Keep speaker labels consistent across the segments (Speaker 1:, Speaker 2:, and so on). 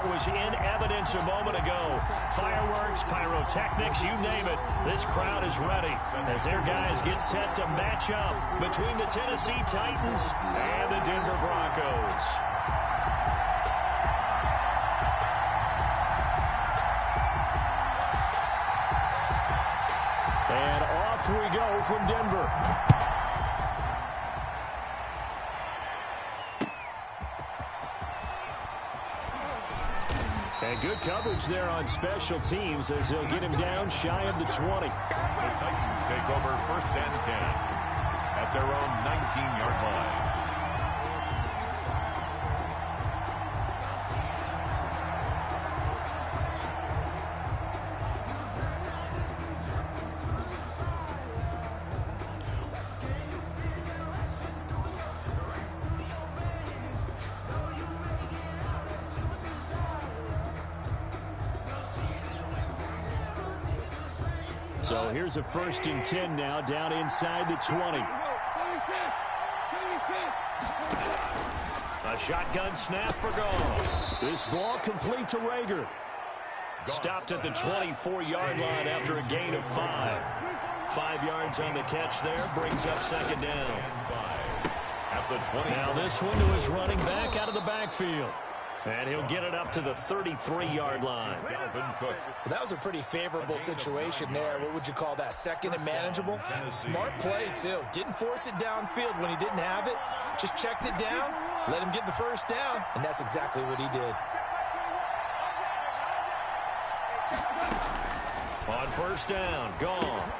Speaker 1: that was in evidence a moment ago. Fireworks, pyrotechnics, you name it. This crowd is ready as their guys get set to match up between the Tennessee Titans and the Denver Broncos. And off we go from Denver. And good coverage there on special teams as they'll get him down shy of the 20.
Speaker 2: The Titans take over 1st and 10 at their own 19-yard line.
Speaker 1: So here's a 1st and 10 now, down inside the 20. A shotgun snap for goal. This ball complete to Rager. Stopped at the 24-yard line after a gain of 5. 5 yards on the catch there, brings up 2nd down.
Speaker 2: At the 20.
Speaker 1: Now this one to his running back out of the backfield. And he'll get it up to the 33-yard line.
Speaker 3: That was a pretty favorable situation there. What would you call that? 2nd and manageable? Smart play, too. Didn't force it downfield when he didn't have it. Just checked it down, let him get the 1st down, and that's exactly what he did.
Speaker 1: On 1st down, gone.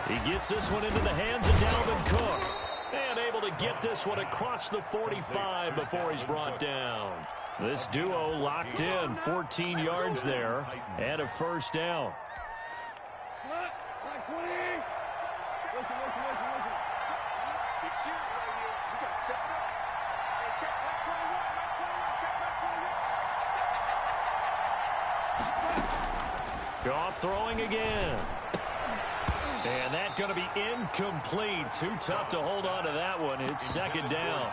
Speaker 1: He gets this one into the hands of Dalvin Cook. And able to get this one across the 45 before he's brought down. This duo locked in, 14 yards there, and a 1st down. Goff throwing again. And that's going to be incomplete. Too tough to hold on to that one. It's 2nd down.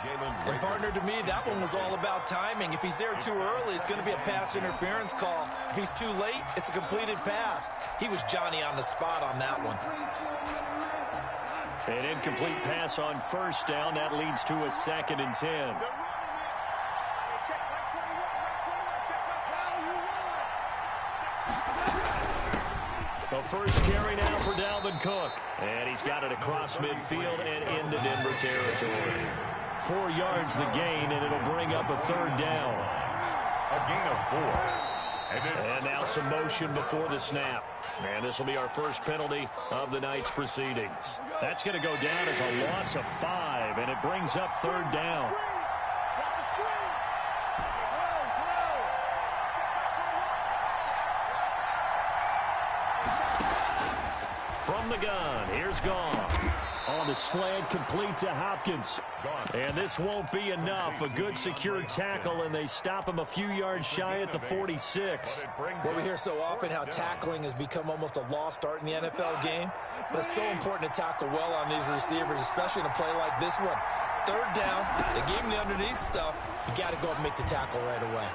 Speaker 3: And partner, to me, that one was all about timing. If he's there too early, it's going to be a pass interference call. If he's too late, it's a completed pass. He was Johnny on the spot on that one.
Speaker 1: An incomplete pass on 1st down. That leads to a 2nd and 10. The first carry now for Dalvin Cook. And he's got it across midfield and into Denver territory. 4 yards the gain, and it'll bring up a 3rd down.
Speaker 2: A gain of 4.
Speaker 1: And now some motion before the snap. And this will be our first penalty of the night's proceedings. That's going to go down as a loss of 5, and it brings up 3rd down. From the gun, here's Goff. On the slant, complete to Hopkins. And this won't be enough. A good secured tackle, and they stop him a few yards shy at the 46.
Speaker 3: Well, we hear so often how tackling has become almost a lost art in the NFL game. But it's so important to tackle well on these receivers, especially in a play like this one. 3rd down, they gave him the underneath stuff. You got to go and make the tackle right away.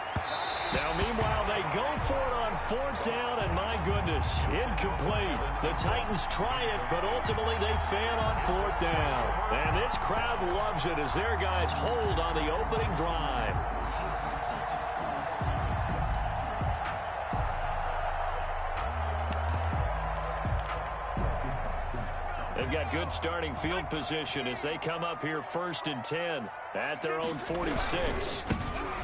Speaker 1: Now, meanwhile, they go for it on 4th down, and my goodness, incomplete. The Titans try it, but ultimately they fail on 4th down. And this crowd loves it as their guys hold on the opening drive. They've got good starting field position as they come up here 1st and 10 at their own 46.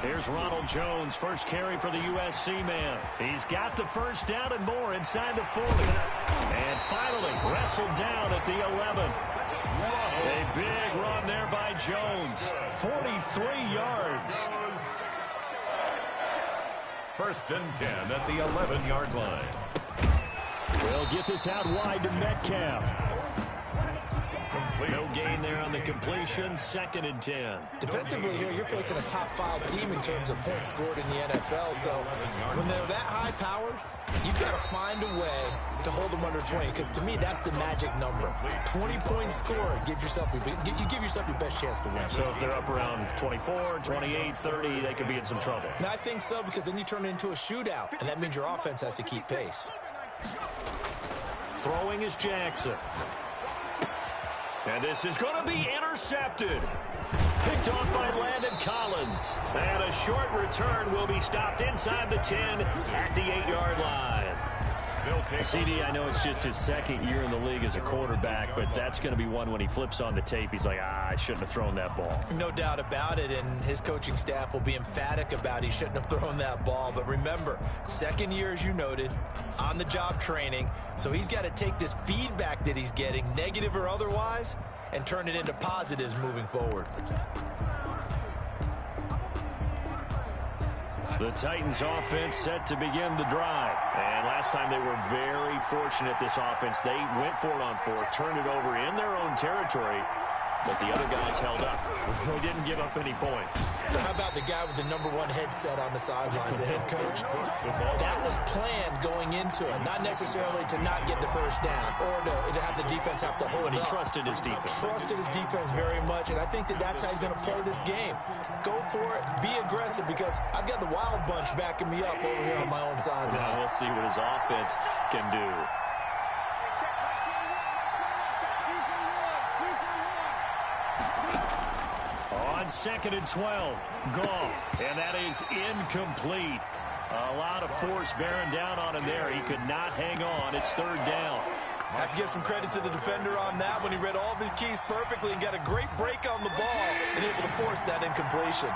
Speaker 1: Here's Ronald Jones, first carry for the USC man. He's got the 1st down and more inside the 40. And finally wrestled down at the 11. A big run there by Jones. 43 yards.
Speaker 2: 1st and 10 at the 11-yard line.
Speaker 1: We'll get this out wide to Metcalf. No gain there on the completion. 2nd and 10.
Speaker 3: Defensively here, you're facing a top 5 team in terms of points scored in the NFL. So when they're that high-powered, you've got to find a way to hold them under 20. Because to me, that's the magic number. 20-point score gives yourself you give yourself your best chance to win.
Speaker 1: So if they're up around 24, 28, 30, they could be in some trouble.
Speaker 3: And I think so, because then you turn it into a shootout, and that means your offense has to keep pace.
Speaker 1: Throwing is Jackson. And this is going to be intercepted. Picked off by Landon Collins. And a short return will be stopped inside the 10 at the 8-yard line. CD, I know it's just his 2nd year in the league as a quarterback, but that's going to be one when he flips on the tape. He's like, I shouldn't have thrown that ball.
Speaker 3: No doubt about it, and his coaching staff will be emphatic about he shouldn't have thrown that ball. But remember, 2nd year, as you noted, on-the-job training, so he's got to take this feedback that he's getting, negative or otherwise, and turn it into positives moving forward.
Speaker 1: The Titans offense set to begin the drive. And last time they were very fortunate, this offense. They went for it on 4, turned it over in their own territory, but the other guys held up. They didn't give up any points.
Speaker 3: So how about the guy with the #1 headset on the sidelines, the head coach? That was planned going into it, not necessarily to not get the first down or to have the defense have to hold
Speaker 1: But he
Speaker 3: up.
Speaker 1: trusted his defense.
Speaker 3: Trusted his defense very much, and I think that's how he's going to play this game. Go for it, be aggressive, because I've got the wild bunch backing me up over here on my own side.
Speaker 1: Now we'll see what his offense can do. On 2nd and 12, Goff, and that is incomplete. A lot of force bearing down on him there. He could not hang on. It's 3rd down.
Speaker 3: I have to give some credit to the defender on that when he read all of his keys perfectly and got a great break on the ball and able to force that incompletion.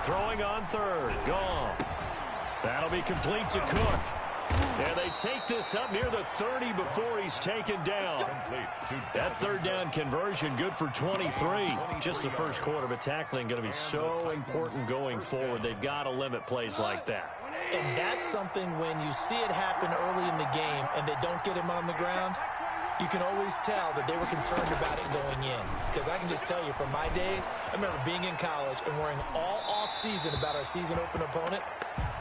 Speaker 1: Throwing on 3rd, Goff. That'll be complete to Cook. And they take this up near the 30 before he's taken down. That 3rd down conversion good for 23. Just the first quarter, but tackling going to be so important going forward. They've got to limit plays like that.
Speaker 3: And that's something when you see it happen early in the game and they don't get him on the ground, you can always tell that they were concerned about it going in. Because I can just tell you from my days, I remember being in college and worrying all off-season about our season open opponent.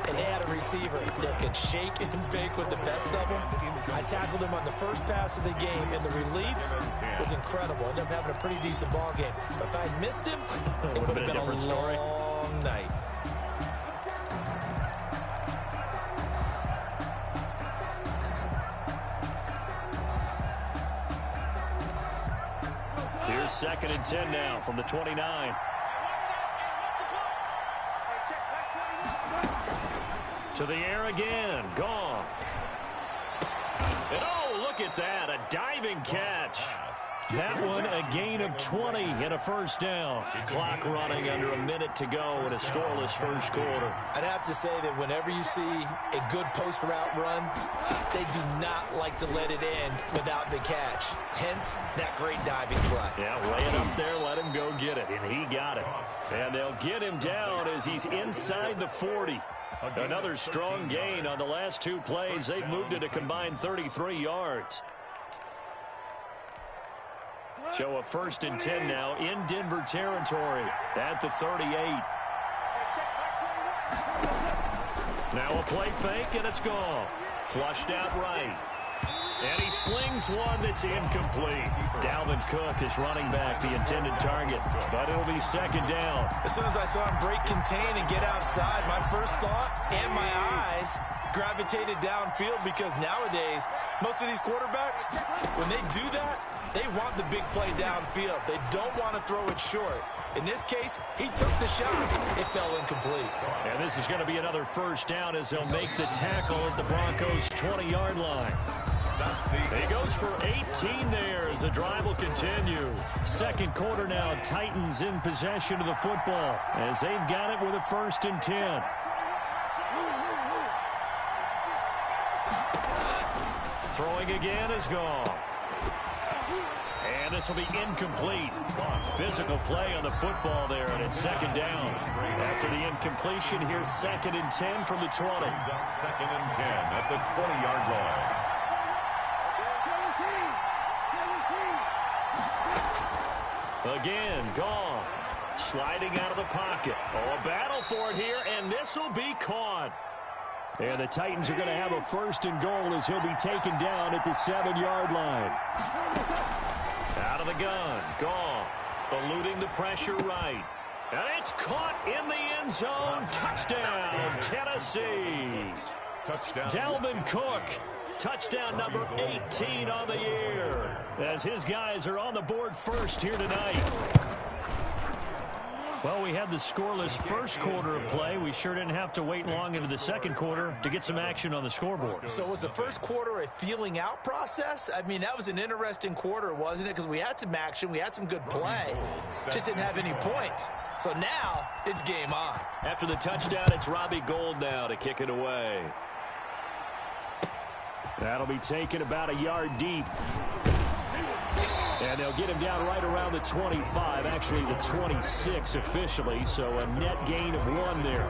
Speaker 3: And they had a receiver that could shake and bake with the best of them. I tackled him on the first pass of the game, and the relief was incredible. I ended up having a pretty decent ball game. But if I had missed him, it would have been a
Speaker 1: different story.
Speaker 3: long night.
Speaker 1: Here's 2nd and 10 now from the 29. To the air again. Goff. And oh, look at that. A diving catch. That one a gain of 20 and a 1st down. Clock running under a minute to go in a scoreless first quarter.
Speaker 3: I'd have to say that whenever you see a good post route run, they do not like to let it end without the catch. Hence, that great diving play.
Speaker 1: Yeah, lay it up there, let him go get it, and he got it. And they'll get him down as he's inside the 40. Another strong gain on the last 2 plays. They've moved it a combined 33 yards. So a 1st and 10 now in Denver territory at the 38. Now a play fake, and it's gone. Flushed out right. And he slings one that's incomplete. Dalvin Cook is running back, the intended target, but it'll be 2nd down.
Speaker 3: As soon as I saw him break contain and get outside, my first thought and my eyes gravitated downfield, because nowadays, most of these quarterbacks, when they do that, they want the big play downfield. They don't want to throw it short. In this case, he took the shot. It fell incomplete.
Speaker 1: And this is going to be another 1st down as they'll make the tackle at the Broncos' 20-yard line. He goes for 18 there as the drive will continue. 2nd quarter now, Titans in possession of the football as they've got it with a 1st and 10. Throwing again is Goff. And this will be incomplete. Physical play on the football there, and it's second down. After the incompletion, here's 2nd and 10 from the 20.
Speaker 2: 2nd and 10 at the 20-yard line.
Speaker 1: Again, Goff sliding out of the pocket. Oh, a battle for it here, and this will be caught. And the Titans are going to have a 1st and goal as he'll be taken down at the 7-yard line. Out of the gun, Goff eluding the pressure right. And it's caught in the end zone. Touchdown, Tennessee.
Speaker 2: Touchdown.
Speaker 1: Dalvin Cook. Touchdown number 18 on the year, as his guys are on the board first here tonight. Well, we had the scoreless first quarter of play. We sure didn't have to wait long into the second quarter to get some action on the scoreboard.
Speaker 3: So was the first quarter a feeling out process? I mean, that was an interesting quarter, wasn't it? Because we had some action, we had some good play, just didn't have any points. So now it's game on.
Speaker 1: After the touchdown, it's Robbie Gould now to kick it away. That'll be taken about a yard deep. And they'll get him down right around the 25, actually the 26 officially, so a net gain of 1 there.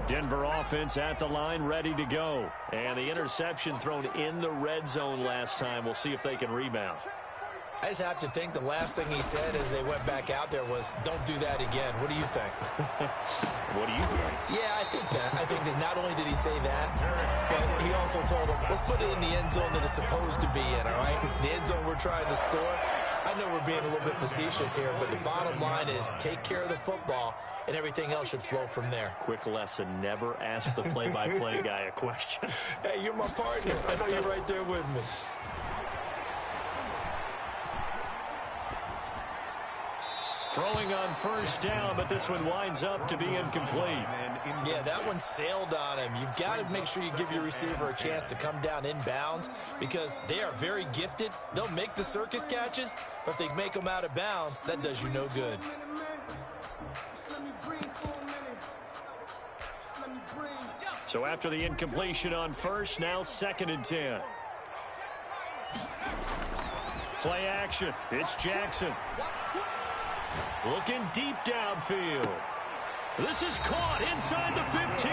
Speaker 1: Denver offense at the line, ready to go. And the interception thrown in the red zone last time. We'll see if they can rebound.
Speaker 3: I just have to think the last thing he said as they went back out there was, don't do that again. What do you think?
Speaker 1: What do you think?
Speaker 3: Yeah, I think that. I think that not only did he say that, but he also told him, let's put it in the end zone that it's supposed to be in, all right? The end zone we're trying to score. I know we're being a little bit facetious here, but the bottom line is take care of the football, and everything else should flow from there.
Speaker 1: Quick lesson, never ask the play-by-play guy a question.
Speaker 3: Hey, you're my partner. I know you're right there with me.
Speaker 1: Throwing on first down, but this one winds up to be incomplete.
Speaker 3: Yeah, that one sailed on him. You've got to make sure you give your receiver a chance to come down inbounds because they are very gifted. They'll make the circus catches, but if they make them out of bounds, that does you no good.
Speaker 1: So after the incompletion on first, now 2nd and 10. Play action. It's Jackson. Looking deep downfield. This is caught inside the 15.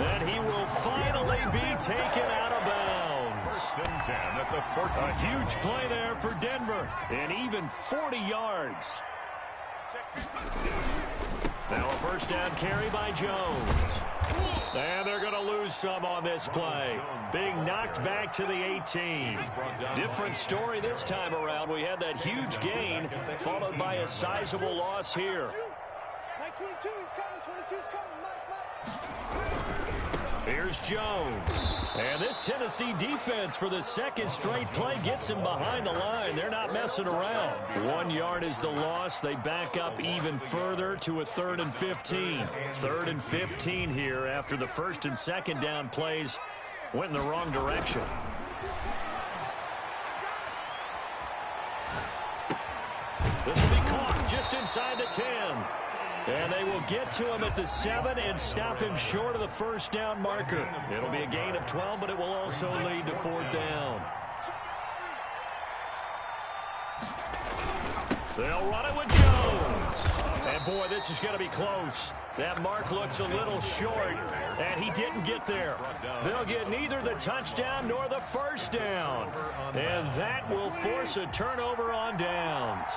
Speaker 1: And he will finally be taken out of bounds.
Speaker 2: 1st and 10 at the 14.
Speaker 1: A huge play there for Denver. And even 40 yards. Now a 1st down carry by Jones. And they're going to lose some on this play. Being knocked back to the 18. Different story this time around. We had that huge gain followed by a sizable loss here. Here's Jones. And this Tennessee defense for the 2nd straight play gets him behind the line. They're not messing around. 1 yard is the loss. They back up even further to a 3rd and 15. 3rd and 15 here after the 1st and 2nd down plays went in the wrong direction. This will be caught just inside the 10. And they will get to him at the 7 and stop him short of the 1st down marker. It'll be a gain of 12, but it will also lead to 4th down. They'll run it with Jones. And, boy, this is going to be close. That mark looks a little short, and he didn't get there. They'll get neither the touchdown nor the 1st down. And that will force a turnover on downs.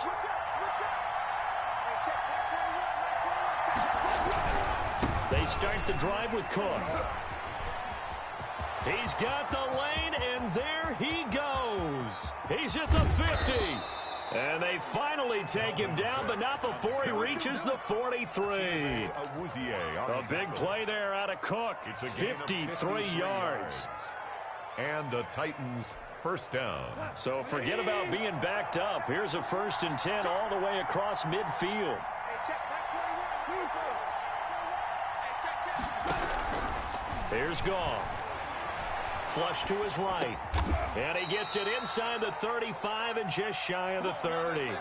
Speaker 1: They start the drive with Cook. He's got the lane, and there he goes. He's at the 50. And they finally take him down, but not before he reaches the 43. A big play there out of Cook. 53 yards.
Speaker 2: And the Titans' 1st down.
Speaker 1: So forget about being backed up. Here's a 1st and 10 all the way across midfield. Here's Goff. Flush to his right. And he gets it inside the 35 and just shy of the 30.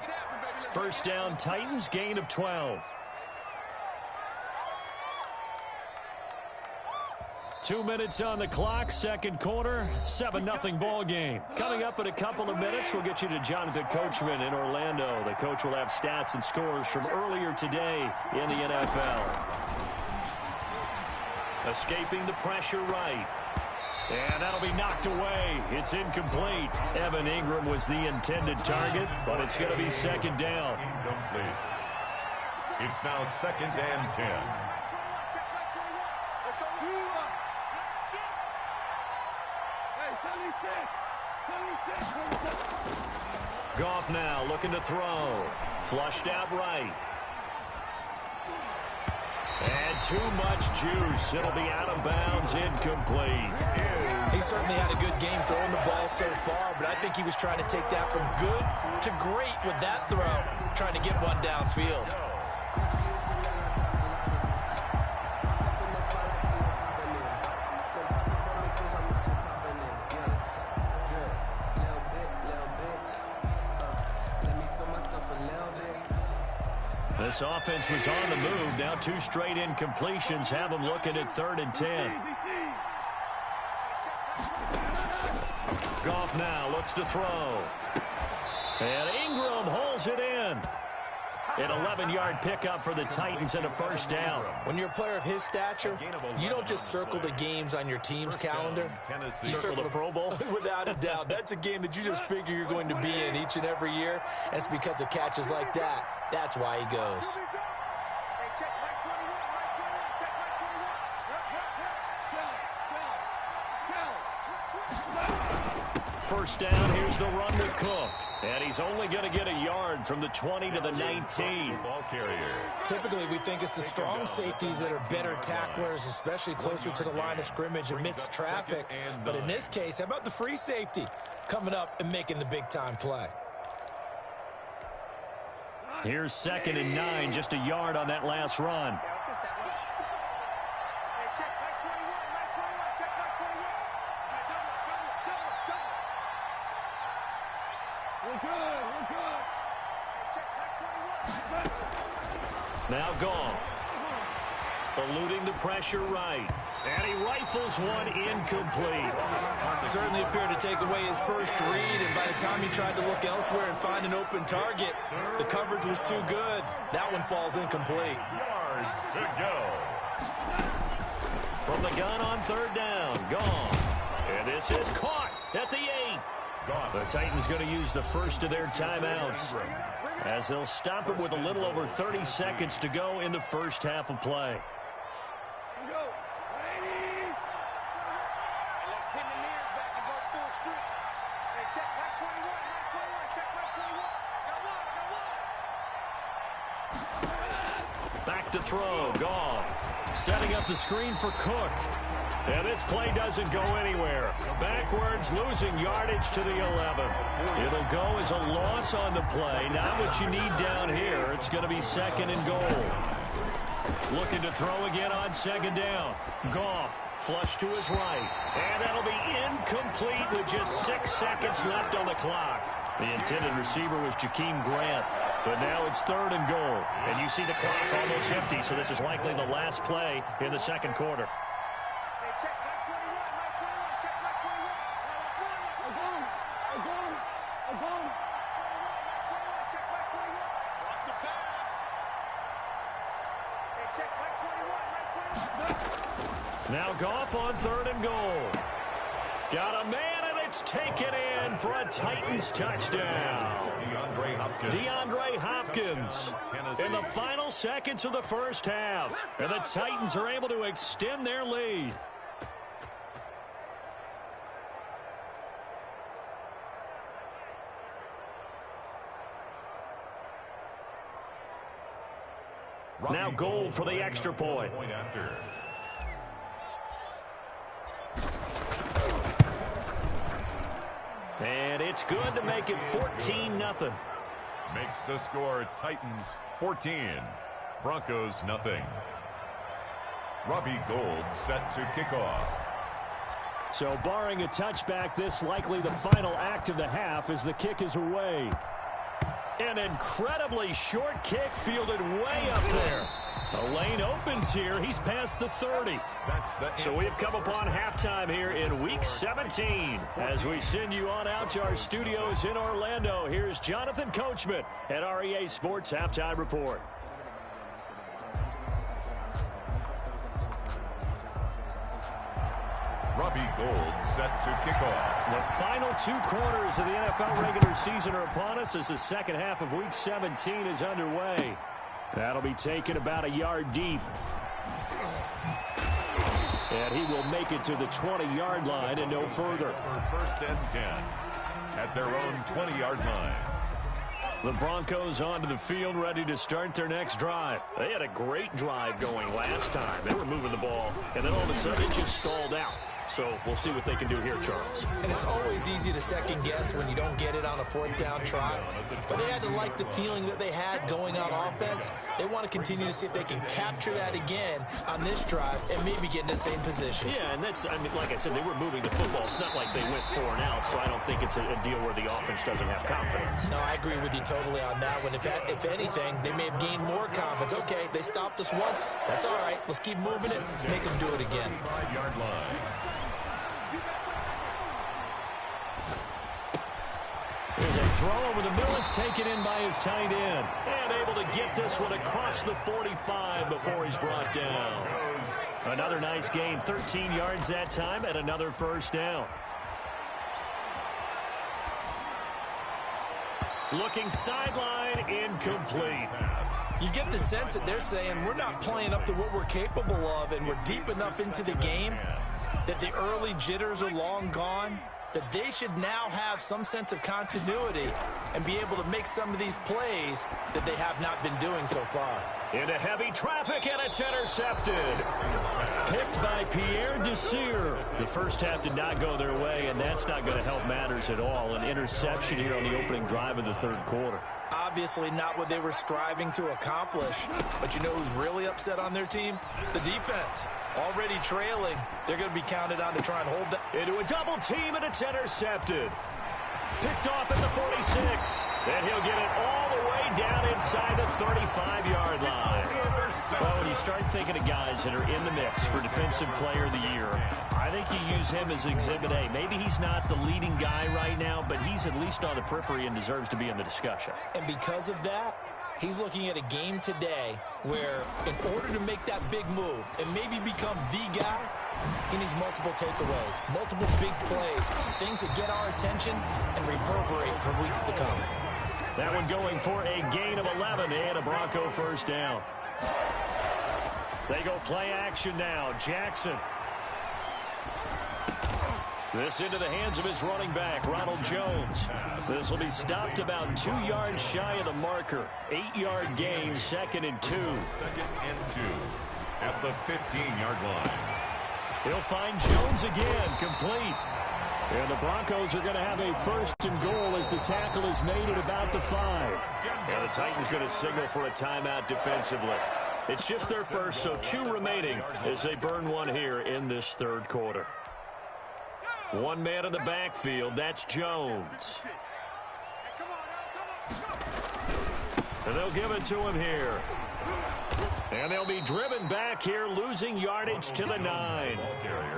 Speaker 1: 1st down, Titans, gain of 12. 2 minutes on the clock, second quarter, 7-0 ball game. Coming up in a couple of minutes, we'll get you to Jonathan Coachman in Orlando. The coach will have stats and scores from earlier today in the NFL. Escaping the pressure right. And that'll be knocked away. It's incomplete. Evan Ingram was the intended target, but it's going to be second down.
Speaker 2: Incomplete. It's now 2nd and 10.
Speaker 1: Goff now looking to throw. Flushed out right. And too much juice. It'll be out of bounds, incomplete.
Speaker 3: He certainly had a good game throwing the ball so far, but I think he was trying to take that from good to great with that throw, trying to get one downfield.
Speaker 1: This offense was on the move. Now 2 straight incompletions have them looking at 3rd and 10. Goff now looks to throw. And Ingram holds it in. An 11-yard pickup for the Titans and a first down.
Speaker 3: When you're a player of his stature, you don't just circle the games on your team's calendar.
Speaker 1: You circle the Pro Bowl?
Speaker 3: Without a doubt. That's a game that you just figure you're going to be in each and every year. And it's because of catches like that. That's why he goes.
Speaker 1: First down, here's the run with Cook. And he's only going to get a yard from the 20 to the 19.
Speaker 2: Ball carrier.
Speaker 3: Typically, we think it's the strong safeties that are better tacklers, especially closer to the line of scrimmage amidst traffic. But in this case, how about the free safety coming up and making the big-time play?
Speaker 1: Here's 2nd and 9, just a yard on that last run. Now Goff. Eluding the pressure right. And he rifles one incomplete.
Speaker 3: Certainly appeared to take away his first read, and by the time he tried to look elsewhere and find an open target, the coverage was too good. That one falls incomplete.
Speaker 2: Yards to go.
Speaker 1: From the gun on 3rd down, Goff. And this is caught at the 8. The Titans going to use the first of their timeouts as they'll stop it with a little over 30 seconds to go in the first half of play. Back to throw, Goff. Setting up the screen for Cook. And this play doesn't go anywhere. Backwards, losing yardage to the 11. It'll go as a loss on the play. Not what you need down here. It's going to be 2nd and goal. Looking to throw again on 2nd down. Goff, flush to his right. And that'll be incomplete with just 6 seconds left on the clock. The intended receiver was Jakeem Grant. But now it's 3rd and goal. And you see the clock almost empty, so this is likely the last play in the second quarter. Now Goff on 3rd and goal. Got a man, and it's taken in for a Titans touchdown. DeAndre Hopkins in the final seconds of the first half. And the Titans are able to extend their lead. Now Gold for the extra point. And it's good to make it 14-0.
Speaker 2: Makes the score Titans 14, Broncos nothing. Robbie Gould set to kick off.
Speaker 1: So barring a touchback, this likely the final act of the half as the kick is away. An incredibly short kick fielded way up there. A lane opens here. He's past the 30. So we've come upon halftime here in Week 17. As we send you on out to our studios in Orlando, here's Jonathan Coachman at REA Sports Halftime Report.
Speaker 2: Robbie Gould set to kick off.
Speaker 1: The final 2 quarters of the NFL regular season are upon us as the second half of Week 17 is underway. That'll be taken about a yard deep. And he will make it to the 20-yard line and no further.
Speaker 2: For first and 10 at their own 20-yard line.
Speaker 1: The Broncos onto the field, ready to start their next drive. They had a great drive going last time. They were moving the ball, and then all of a sudden it just stalled out. So we'll see what they can do here, Charles.
Speaker 3: And it's always easy to second guess when you don't get it on a 4th down try. But they had to like the feeling that they had going on offense. They want to continue to see if they can capture that again on this drive and maybe get in the same position.
Speaker 1: Yeah, and that's, I mean, like I said, they were moving the football. It's not like they went 4 and out, so I don't think it's a deal where the offense doesn't have confidence.
Speaker 3: No, I agree with you totally on that one. If anything, they may have gained more confidence. Okay, they stopped us once. That's all right. Let's keep moving it. Make them do it again.
Speaker 2: 5-yard line.
Speaker 1: There's a throw over the middle. It's taken in by his tight end. And able to get this one across the 45 before he's brought down. Another nice gain, 13 yards that time, and another first down. Looking sideline, incomplete.
Speaker 3: You get the sense that they're saying we're not playing up to what we're capable of, and we're deep enough into the game that the early jitters are long gone, that they should now have some sense of continuity and be able to make some of these plays that they have not been doing so far.
Speaker 1: Into heavy traffic, and it's intercepted. Picked by Pierre Desir. The first half did not go their way, and that's not going to help matters at all. An interception here on the opening drive of the 3rd quarter.
Speaker 3: Obviously not what they were striving to accomplish. But you know who's really upset on their team? The defense. Already trailing. They're going to be counted on to try and hold that.
Speaker 1: Into a double team, and it's intercepted. Picked off at the 46. And he'll get it all the way down inside the 35-yard line. Well, when you start thinking of guys that are in the mix for Defensive Player of the Year, I think you use him as Exhibit A. Maybe he's not the leading guy right now, but he's at least on the periphery and deserves to be in the discussion.
Speaker 3: And because of that, he's looking at a game today where in order to make that big move and maybe become the guy, he needs multiple takeaways, multiple big plays, things that get our attention and reverberate for weeks to come.
Speaker 1: That one going for a gain of 11 and a Bronco first down. They go play action now. Jackson. This into the hands of his running back, Ronald Jones. This will be stopped about 2 yards shy of the marker. 8-yard gain, 2nd and 2.
Speaker 2: 2nd and 2 at the 15-yard line.
Speaker 1: He'll find Jones again, complete. And the Broncos are going to have a 1st and goal as the tackle is made at about the 5. And the Titans going to signal for a timeout defensively. It's just their first, so 2 remaining as they burn one here in this 3rd quarter. One man in the backfield, that's Jones. And they'll give it to him here. And they'll be driven back here, losing yardage to the 9.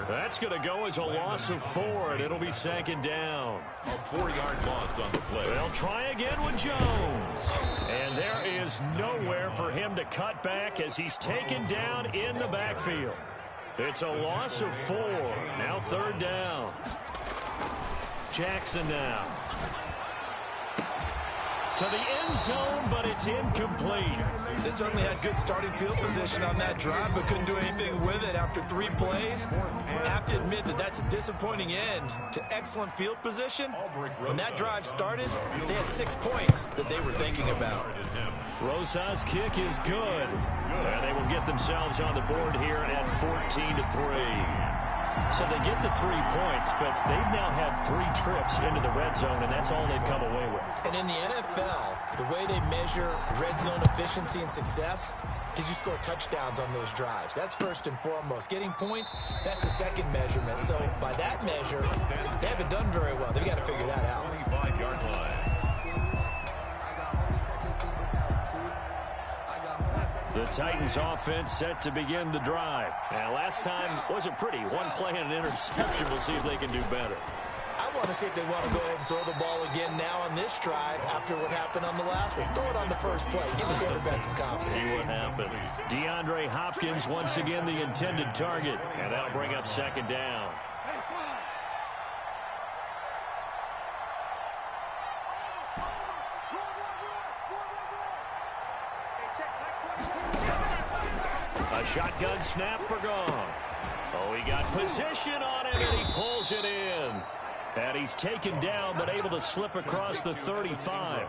Speaker 1: That's going to go as a loss of 4, and it'll be 2nd down.
Speaker 2: A 4-yard loss on the play.
Speaker 1: They'll try again with Jones. And there is nowhere for him to cut back as he's taken down in the backfield. It's a loss of 4. Now 3rd down. Jackson now. To the end zone, but it's incomplete.
Speaker 3: They certainly had good starting field position on that drive, but couldn't do anything with it after 3 plays. I have to admit that that's a disappointing end to excellent field position. When that drive started, they had 6 points that they were thinking about.
Speaker 1: Rosa's kick is good. And they will get themselves on the board here at 14-3. So they get the 3 points, but they've now had 3 trips into the red zone, and that's all they've come away with.
Speaker 3: And in the NFL, the way they measure red zone efficiency and success, did you score touchdowns on those drives? That's first and foremost. Getting points, that's the second measurement. So by that measure, they haven't done very well. They've got to figure that out.
Speaker 2: 25-yard line.
Speaker 1: The Titans offense set to begin the drive. And last time wasn't pretty. One play and an interception. We'll see if they can do better.
Speaker 3: I want to see if they want to go ahead and throw the ball again now on this drive after what happened on the last one. Throw it on the first play. Give the quarterback some confidence.
Speaker 1: See what happens. DeAndre Hopkins once again the intended target. And that'll bring up second down. A shotgun snap for Goff. Oh, he got position on him, and he pulls it in. And he's taken down, but able to slip across the 35.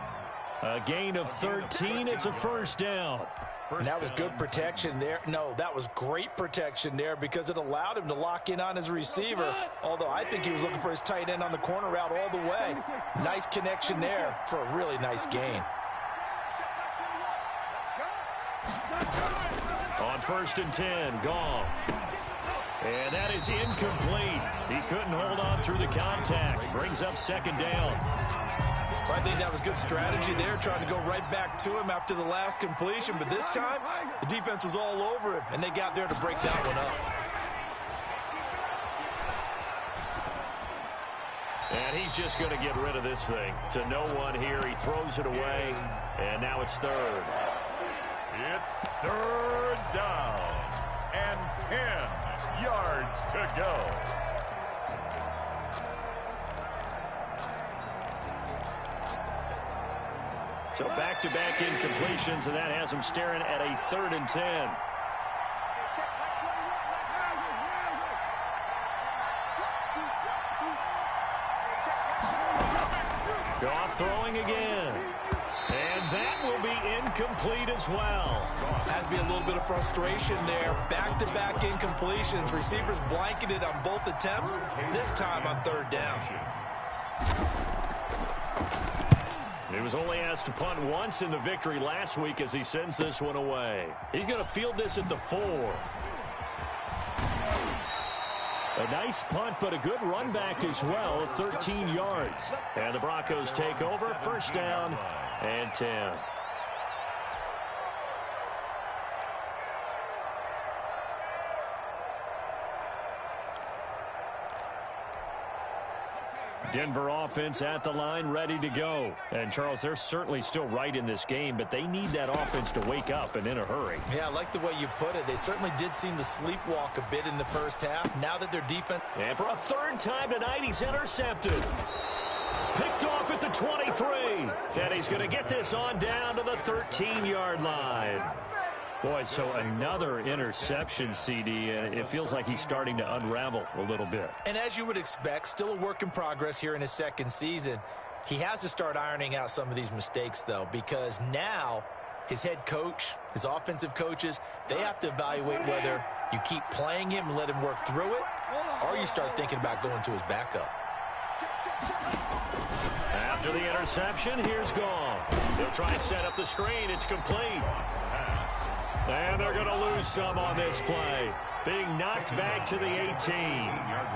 Speaker 1: A gain of 13. It's a first down.
Speaker 3: And that was good protection there. No, that was great protection there because it allowed him to lock in on his receiver. Although I think he was looking for his tight end on the corner route all the way. Nice connection there for a really nice gain.
Speaker 1: On 1st and 10, Goff. And that is incomplete. He couldn't hold on through the contact. Brings up second down.
Speaker 3: Well, I think that was good strategy there, trying to go right back to him after the last completion. But this time, the defense was all over him, and they got there to break that one up.
Speaker 1: And he's just going to get rid of this thing. To no one here. He throws it away, and now it's third.
Speaker 2: It's third down and 10 yards to go.
Speaker 1: So back-to-back incompletions, and that has him staring at a 3rd and 10. Goff throwing again. And that will be incomplete as well.
Speaker 3: Has to be a little bit of frustration there. Back-to-back incompletions. Receivers blanketed on both attempts, this time on 3rd down.
Speaker 1: He was only asked to punt once in the victory last week as he sends this one away. He's going to field this at the 4. A nice punt, but a good run back as well, 13 yards. And the Broncos take over, 1st down and 10. Denver offense at the line, ready to go. And, Charles, they're certainly still right in this game, but they need that offense to wake up and in a hurry.
Speaker 3: Yeah, I like the way you put it. They certainly did seem to sleepwalk a bit in the first half. Now that their defense...
Speaker 1: And for a 3rd time tonight, he's intercepted. Picked off at the 23. And he's going to get this on down to the 13-yard line. Boy, so another interception, CD, and it feels like he's starting to unravel a little bit.
Speaker 3: And as you would expect, still a work in progress here in his 2nd season. He has to start ironing out some of these mistakes, though, because now his head coach, his offensive coaches, they have to evaluate whether you keep playing him and let him work through it, or you start thinking about going to his backup.
Speaker 1: After the interception, here's Goff. They'll try and set up the screen. It's complete. And they're going to lose some on this play. Being knocked back to the 18.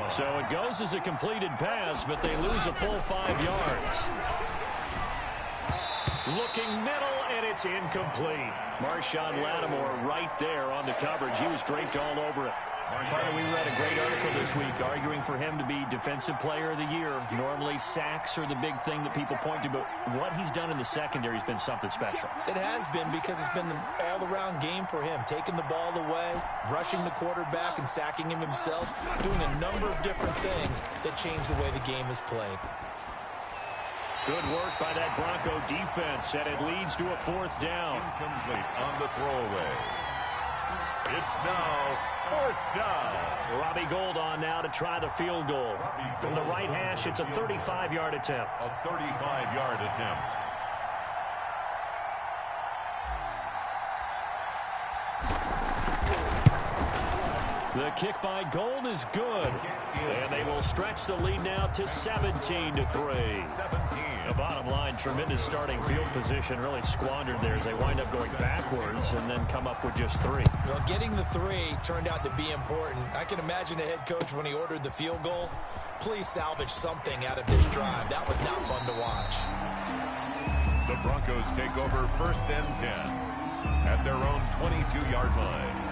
Speaker 1: So it goes as a completed pass, but they lose a full 5 yards. Looking middle, and it's incomplete. Marshawn Lattimore right there on the coverage. He was draped all over it. Carter, we read a great article this week arguing for him to be Defensive Player of the Year. Normally, sacks are the big thing that people point to, but what he's done in the secondary has been something special.
Speaker 3: It has been, because it's been an all-around game for him. Taking the ball away, rushing the quarterback, and sacking him himself, doing a number of different things that change the way the game is played.
Speaker 1: Good work by that Bronco defense, and it leads to a 4th down.
Speaker 2: Incomplete on the throwaway. It's now 4th down.
Speaker 1: Robbie Gould on now to try the field goal. From the right hash, it's a 35-yard attempt.
Speaker 2: A 35-yard attempt.
Speaker 1: The kick by Gould is good. And they will stretch the lead now to 17-3.
Speaker 2: 17.
Speaker 1: The bottom line, tremendous starting field position, really squandered there as they wind up going backwards and then come up with just 3.
Speaker 3: Well, getting the 3 turned out to be important. I can imagine the head coach when he ordered the field goal. Please salvage something out of this drive. That was not 'fun to watch.
Speaker 2: The Broncos take over 1st and 10. at their own 22-yard line.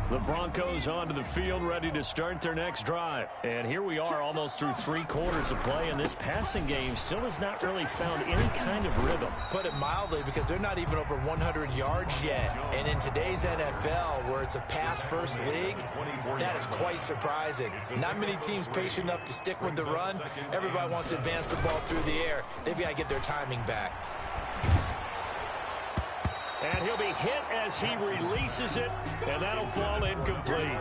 Speaker 1: The Broncos onto the field, ready to start their next drive. And here we are almost through 3 quarters of play, and this passing game still has not really found any kind of rhythm.
Speaker 3: Put it mildly, because they're not even over 100 yards yet. And in today's NFL, where it's a pass-first league, that is quite surprising. Not many teams patient enough to stick with the run. Everybody wants to advance the ball through the air. They've got to get their timing back.
Speaker 1: And he'll be hit as he releases it, and that'll fall incomplete.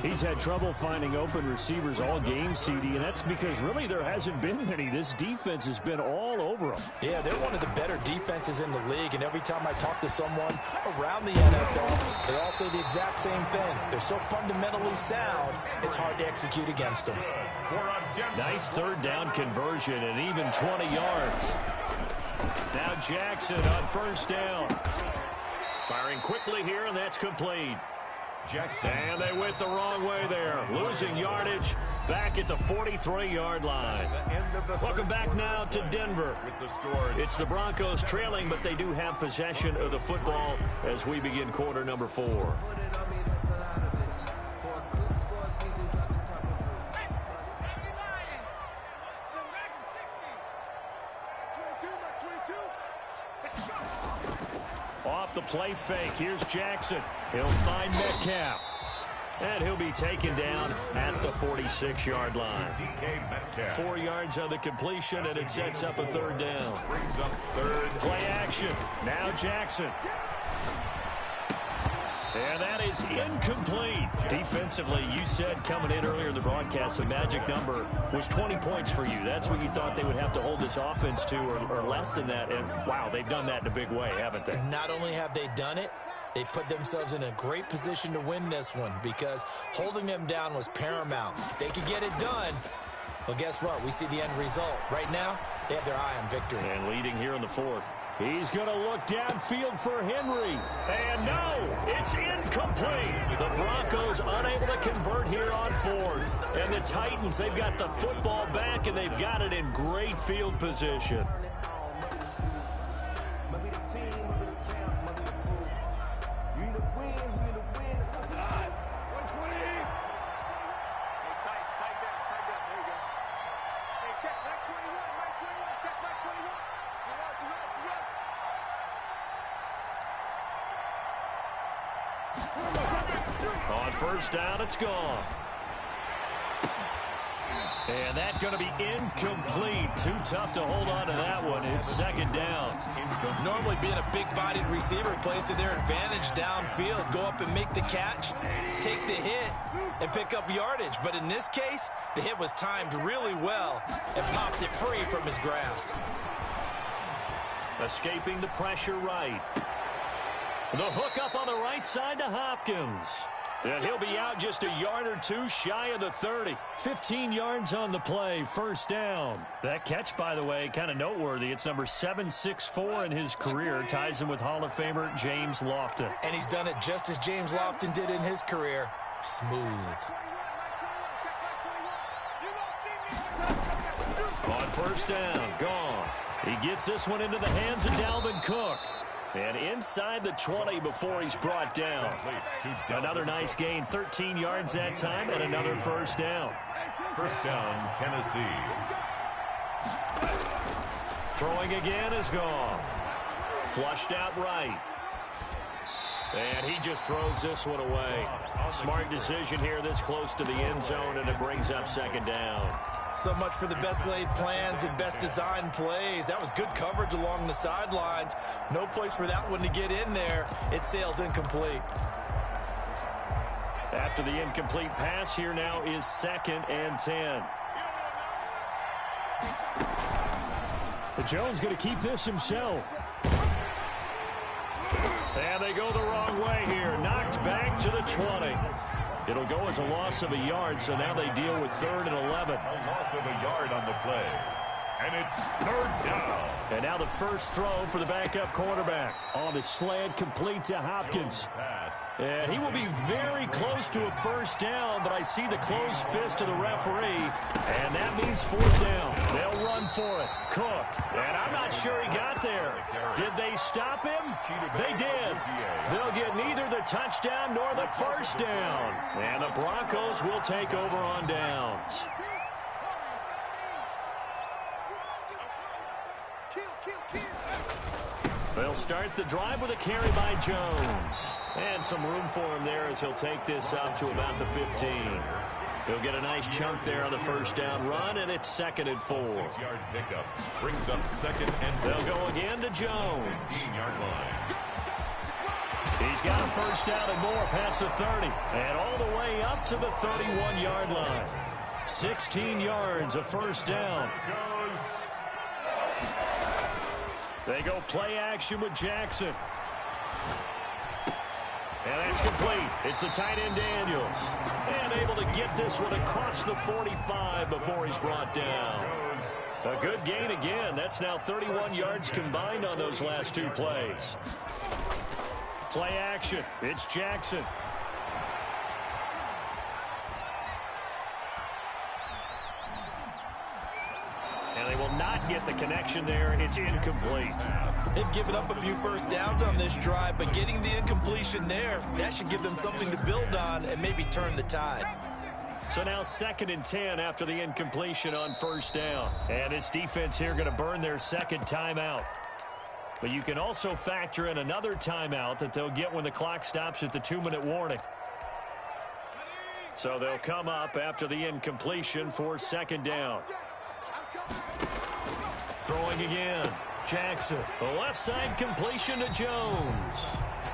Speaker 1: He's had trouble finding open receivers all game, CD, and that's because really there hasn't been many. This defense has been all over them.
Speaker 3: Yeah, they're one of the better defenses in the league, and every time I talk to someone around the NFL, they all say the exact same thing. They're so fundamentally sound, it's hard to execute against them.
Speaker 1: Nice third down conversion and even 20 yards. Now Jackson on first down. Firing quickly here, and that's complete.
Speaker 2: Jackson.
Speaker 1: And they went the wrong way there. Losing yardage back at the 43-yard line. Welcome back now to Denver. It's the Broncos trailing, but they do have possession of the football as we begin quarter number 4. Off the play fake, here's Jackson. He'll find Metcalf. And he'll be taken down at the 46-yard line. 4 yards on the completion, and it sets up a third down. Play action. Now Jackson. And that is incomplete. Defensively, you said coming in earlier in the broadcast, the magic number was 20 points for you. That's what you thought they would have to hold this offense to, or less than that. And, wow, they've done that in a big way, haven't they?
Speaker 3: Not only have they done it, they put themselves in a great position to win this one, because holding them down was paramount. If they could get it done, well, guess what? We see the end result. Right now, they have their eye on victory.
Speaker 1: And leading here in the 4th. He's going to look downfield for Henry. And no, it's incomplete. The Broncos unable to convert here on 4th. And the Titans, they've got the football back, and they've got it in great field position. On first down, it's gone. And that's going to be incomplete. Too tough to hold on to that one. It's second down.
Speaker 3: Normally being a big-bodied receiver plays to their advantage downfield. Go up and make the catch, take the hit, and pick up yardage. But in this case, the hit was timed really well and popped it free from his grasp.
Speaker 1: Escaping the pressure right. The hook up on the right side to Hopkins. And he'll be out just a yard or two shy of the 30. 15 yards on the play, first down. That catch, by the way, kind of noteworthy. It's number 764 in his career. Ties him with Hall of Famer James Lofton.
Speaker 3: And he's done it just as James Lofton did in his career. Smooth.
Speaker 1: On first down, gone. He gets this one into the hands of Dalvin Cook. And inside the 20 before he's brought down. Another nice gain, 13 yards that time, and another first down.
Speaker 2: First down, Tennessee.
Speaker 1: Throwing again is gone. Flushed out right. And he just throws this one away. Smart decision here this close to the end zone, and it brings up second down.
Speaker 3: So much for the best laid plans and best designed plays. That was good coverage along the sidelines. No place for that one to get in there. It sails incomplete.
Speaker 1: After the incomplete pass, here now is 2nd and 10. But Jones going to keep this himself. And they go the wrong way here. Knocked back to the 20. It'll go as a loss of a yard, so now they deal with 3rd and 11.
Speaker 2: A loss of a yard on the play. And it's 3rd down.
Speaker 1: And now the first throw for the backup quarterback. On the slant, complete to Hopkins. And he will be very close to a first down, but I see the closed fist of the referee, and that means 4th down. They'll run for it. Cook. And I'm not sure he got there. Did they stop him? They did. They'll get neither the touchdown nor the first down. And the Broncos will take over on downs. They'll start the drive with a carry by Jones. And some room for him there as he'll take this up to about the 15. He'll get a nice chunk there on the first down run, and it's 2nd and 4.
Speaker 2: 6-yard pickup brings up 2nd and 4.
Speaker 1: They'll go again to Jones.
Speaker 2: 15-yard line.
Speaker 1: He's got a first down and more past the 30. And all the way up to the 31-yard line. 16 yards, a first down. They go play action with Jackson. And that's complete. It's the tight end Daniels. And able to get this one across the 45 before he's brought down. A good gain again. That's now 31 yards combined on those last 2 plays. Play action. It's Jackson. And they will not get the connection there. It's incomplete.
Speaker 3: They've given up a few first downs on this drive, but getting the incompletion there, that should give them something to build on and maybe turn the tide.
Speaker 1: So now 2nd and 10 after the incompletion on first down. And this defense here going to burn their second timeout. But you can also factor in another timeout that they'll get when the clock stops at the 2-minute warning. So they'll come up after the incompletion for 2nd down. Throwing again. Jackson. The left side completion to Jones.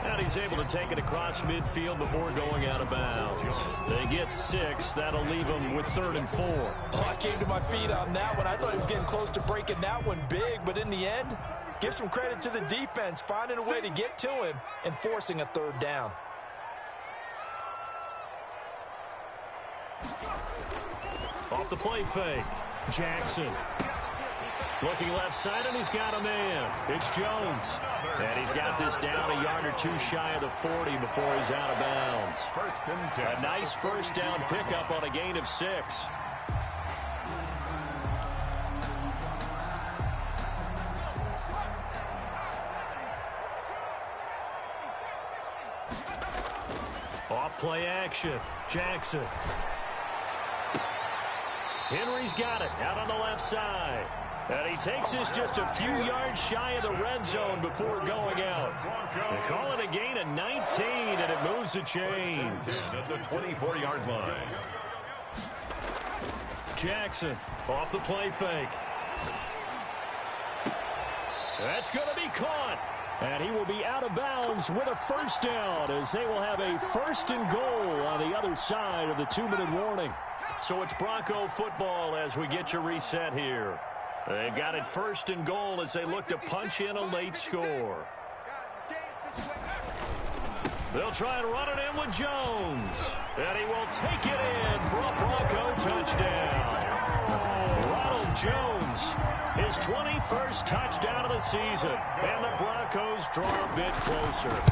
Speaker 1: And he's able to take it across midfield before going out of bounds. They get 6. That'll leave them with 3rd and 4.
Speaker 3: Oh, I came to my feet on that one. I thought he was getting close to breaking that one big, but in the end, give some credit to the defense, finding a way to get to him and forcing a 3rd down.
Speaker 1: Off the play fake. Jackson. Looking left side, and he's got a man. It's Jones. And he's got this down a yard or 2 shy of the 40 before he's out of bounds.
Speaker 2: 1st and 10.
Speaker 1: A nice first down pickup on a gain of 6. Off play action. Jackson. Henry's got it out on the left side. And he takes this just a few yards shy of the red zone before going out. They call it a gain of 19, and it moves the chains.
Speaker 2: At the 24-yard line.
Speaker 1: Jackson off the play fake. That's going to be caught. And he will be out of bounds with a first down as they will have a 1st and goal on the other side of the 2-minute warning. So it's Bronco football as we get your reset here. They've got it 1st and goal as they look to punch in a late score. They'll try and run it in with Jones. And he will take it in for a Bronco touchdown. Ronald Jones, his 21st touchdown of the season. And the Broncos draw a bit closer.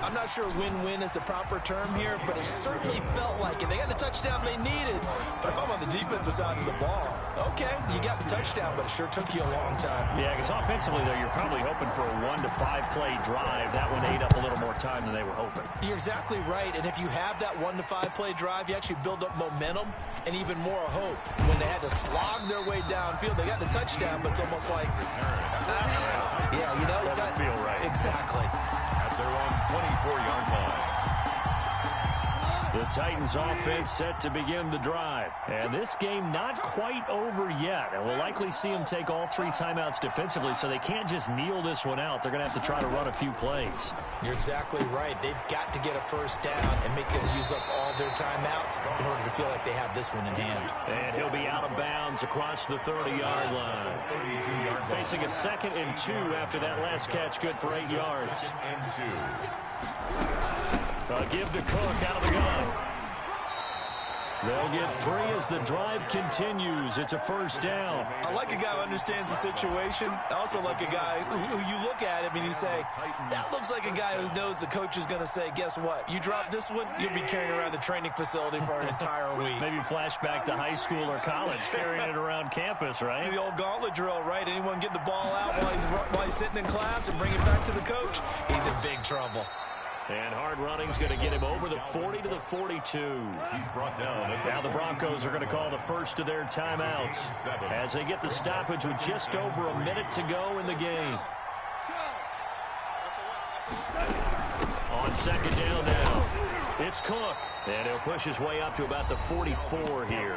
Speaker 3: I'm not sure win-win is the proper term here, but it certainly felt like it. They got the touchdown they needed. But if I'm on the defensive side of the ball, okay, you got the touchdown, but it sure took you a long time.
Speaker 1: Yeah, because offensively, though, you're probably hoping for a 1 to 5 play drive. That one ate up a little more time than they were hoping.
Speaker 3: You're exactly right, and if you have that 1 to 5 play drive, you actually build up momentum and even more hope. When they had to slog their way downfield, they got the touchdown, but it's almost like, yeah, you know.
Speaker 1: Doesn't feel right.
Speaker 3: Exactly.
Speaker 2: At their own 24-yard line.
Speaker 1: The Titans offense set to begin the drive. And this game not quite over yet. And we'll likely see them take all 3 timeouts defensively, so they can't just kneel this one out. They're going to have to try to run a few plays.
Speaker 3: You're exactly right. They've got to get a first down and make them use up all their timeouts in order to feel like they have this one in hand.
Speaker 1: And he'll be out of bounds across the 30-yard line. Facing a 2nd and 2 after that last catch, good for 8 yards.
Speaker 2: And 2.
Speaker 1: Give to Cook out of the gun. They'll get 3 as the drive continues. It's a first down.
Speaker 3: I like a guy who understands the situation. I also like a guy who you look at him and you say, that looks like a guy who knows the coach is going to say, guess what? You drop this one, you'll be carrying around a training facility for an entire week.
Speaker 1: Maybe flashback to high school or college, carrying it around campus, right?
Speaker 3: The old gauntlet drill, right? Anyone get the ball out while he's sitting in class and bring it back to the coach? He's in big trouble.
Speaker 1: And hard running's going to get him over the 40 to the 42.
Speaker 2: He's brought down.
Speaker 1: Now the Broncos are going to call the first of their timeouts as they get the stoppage with just over a minute to go in the game. On second down now, it's Cook. And he'll push his way up to about the 44 here.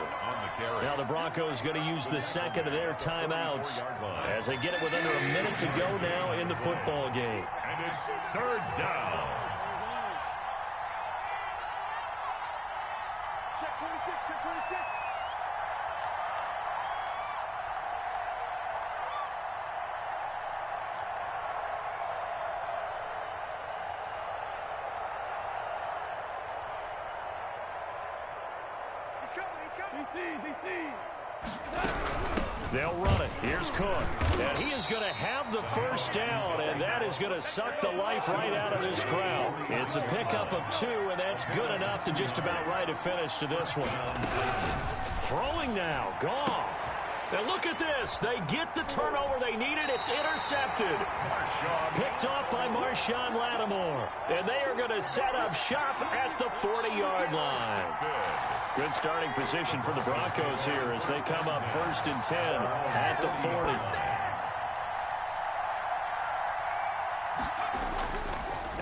Speaker 1: Now the Broncos going to use the second of their timeouts as they get it with under a minute to go now in the football game.
Speaker 2: And it's third down.
Speaker 4: Check 26, check 26.
Speaker 1: They'll run it. Here's Cook. And he is going to have the first down, and that is going to suck the life right out of this crowd. It's a pickup of 2, and that's good enough to just about write a finish to this one. Throwing now, Goff. And look at this. They get the turnover they needed. It's intercepted. Picked off by Marshawn Lattimore. And they are going to set up shop at the 40-yard line. Good starting position for the Broncos here as they come up first and 10 at the 40.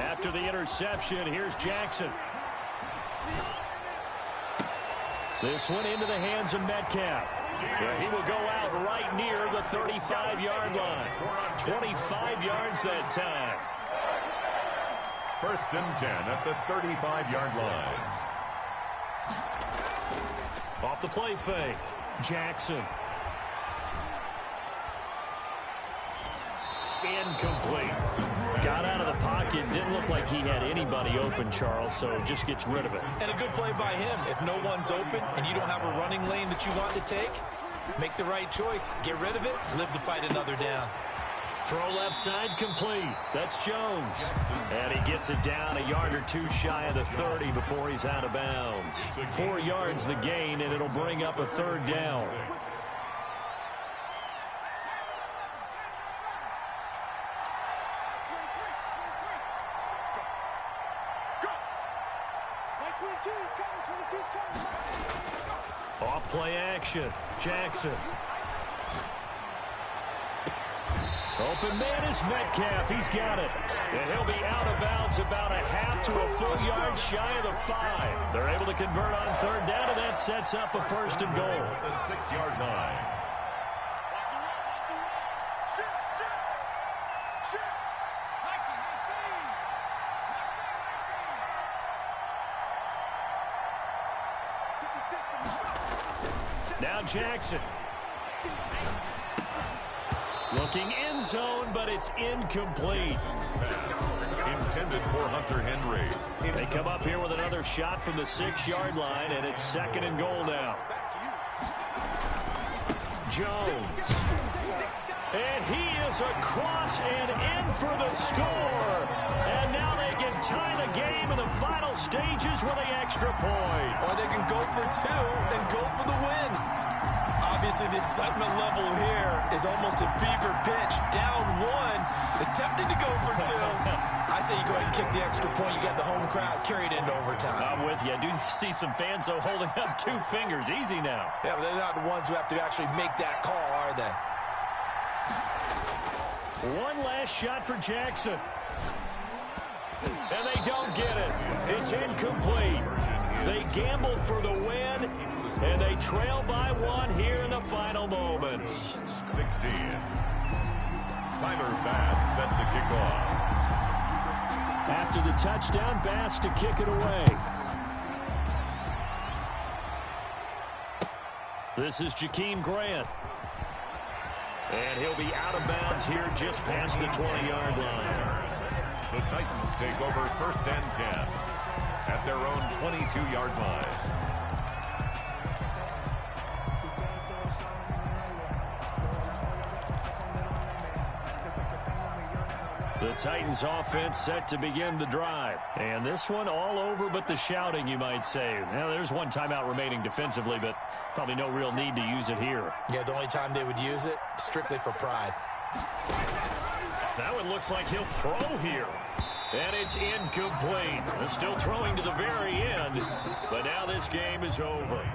Speaker 1: After the interception, here's Jackson. This one into the hands of Metcalf. Yeah, he will go out right near the 35-yard line. 25 yards that time.
Speaker 2: First and 10 at the 35-yard line.
Speaker 1: Off the play fake, Jackson. Incomplete. Got out of the pocket. Didn't look like he had anybody open, Charles, so just gets rid of it.
Speaker 3: And a good play by him. If no one's open and you don't have a running lane that you want to take, make the right choice. Get rid of it. Live to fight another down.
Speaker 1: Throw left side complete. That's Jones. And he gets it down a yard or 2 shy of the 30 before he's out of bounds. 4 yards the gain, and it'll bring up a third down. Off play action. Jackson. Open man is Metcalf. He's got it. And he'll be out of bounds about a half to a full yard shy of the 5. They're able to convert on third down, and that sets up a first and goal.
Speaker 2: At the 6-yard line.
Speaker 1: Now Jackson. Looking end zone, but it's incomplete.
Speaker 2: Intended for Hunter Henry.
Speaker 1: They come up here with another shot from the 6-yard line, and it's second and goal now. Jones. And he is across and in for the score. And now they can tie the game in the final stages with an extra point.
Speaker 3: Or they can go for 2 and go for the win. Obviously, the excitement level here is almost a fever pitch. Down 1. It's tempting to go for 2. I say you go ahead and kick the extra point. You got the home crowd. Carry it into overtime.
Speaker 1: I'm with you. I do see some fans, though, holding up 2 fingers. Easy now.
Speaker 3: Yeah, but they're not the ones who have to actually make that call, are they?
Speaker 1: One last shot for Jackson. And they don't get it. It's incomplete. They gambled for the win, and they trail by 1 here in the final moments.
Speaker 2: 16. Tyler Bass set to kick off.
Speaker 1: After the touchdown, Bass to kick it away. This is Jakeem Grant. And he'll be out of bounds here just past the 20-yard line.
Speaker 2: The Titans take over first and 10 at their own 22-yard line.
Speaker 1: The Titans offense set to begin the drive. And this one all over but the shouting, you might say. Now, there's one timeout remaining defensively, but probably no real need to use it here.
Speaker 3: Yeah, the only time they would use it, strictly for pride.
Speaker 1: That one looks like he'll throw here. And it's incomplete. Still throwing to the very end, but now this game is over.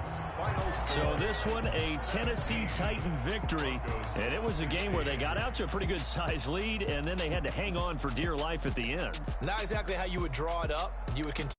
Speaker 1: So this one, a Tennessee Titan victory, and it was a game where they got out to a pretty good size lead, and then they had to hang on for dear life at the end.
Speaker 3: Not exactly how you would draw it up. You would continue.